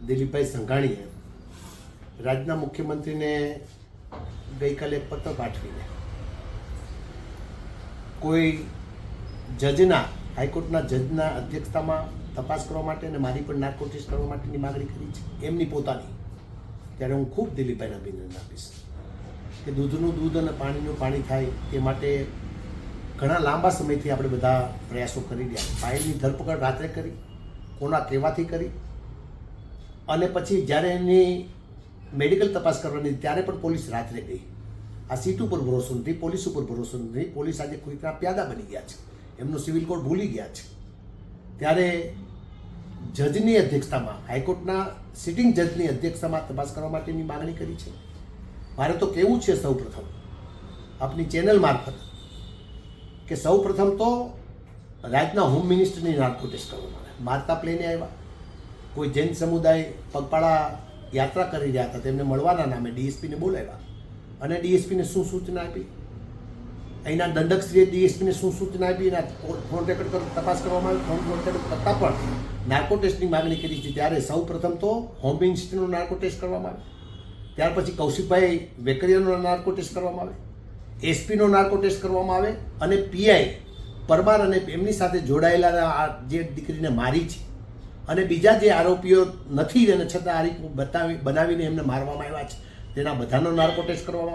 દિલીપભાઈ સંઘાણીએ રાજ્યના મુખ્યમંત્રીને ગઈકાલે એક પત્ર પાઠવીને કોઈ જજના હાઈકોર્ટના જજના અધ્યક્ષતામાં તપાસ કરવા માટે અને મારી પણ નાર્કોટિક્સ કરવા માટેની માગણી કરી છે એમની પોતાની. ત્યારે હું ખૂબ દિલીપભાઈને અભિનંદન આપીશ કે દૂધનું દૂધ અને પાણીનું પાણી થાય તે માટે ઘણા લાંબા સમયથી આપણે બધા પ્રયાસો કરી રહ્યા. ફાઇલની ધરપકડ રાત્રે કરી, કોના કહેવાથી કરી, અને પછી જ્યારે એની મેડિકલ તપાસ કરવાની ત્યારે પણ પોલીસ રાત્રે ગઈ. આ સીટ ઉપર ભરોસો નથી, પોલીસ ઉપર ભરોસો નથી. પોલીસ આજે કોઈકના પ્યાદા બની ગયા છે, એમનું સિવિલ કોડ ભૂલી ગયા છે. ત્યારે જજની અધ્યક્ષતામાં, હાઈકોર્ટના સિટિંગ જજની અધ્યક્ષતામાં તપાસ કરવા માટેની માગણી કરી છે. મારે તો કહેવું છે સૌ પ્રથમ આપની ચેનલ મારફત કે સૌ પ્રથમ તો રાજ્યના હોમ મિનિસ્ટરની નાર્કો ટેસ્ટ કરવામાં આવે. મારતા પ્લેને આવ્યા, કોઈ જૈન સમુદાય પગપાળા યાત્રા કરી રહ્યા હતા, તેમને મળવાના નામે ડીએસપીને બોલાવ્યા અને ડીએસપીને શું સૂચના આપી, અહીંના દંડકશ્રીએ ડીએસપીને શું સૂચના આપી, એના ફોન રેકોર્ડ તપાસ કરવામાં આવી. ફોન રેકોર્ડ કરતાં પણ નાર્કો ટેસ્ટની માગણી કરી છે. ત્યારે સૌ પ્રથમ તો હોમ મિનિસ્ટરનો નાર્કો ટેસ્ટ કરવામાં આવે, ત્યાર પછી કૌશિકભાઈ વેકરિયાનો નાર્કો ટેસ્ટ કરવામાં આવે, એસપીનો નાર્કો ટેસ્ટ કરવામાં આવે, અને પીઆઈ પરમાર અને એમની સાથે જોડાયેલા જે દીકરીને મારી છે અને બીજા જે આરોપીઓ નથી અને છતાં આ રીત બનાવીને એમને મારવામાં આવ્યા છે તેના બધાનો નાર્કો ટેસ્ટ કરવામાં આવે.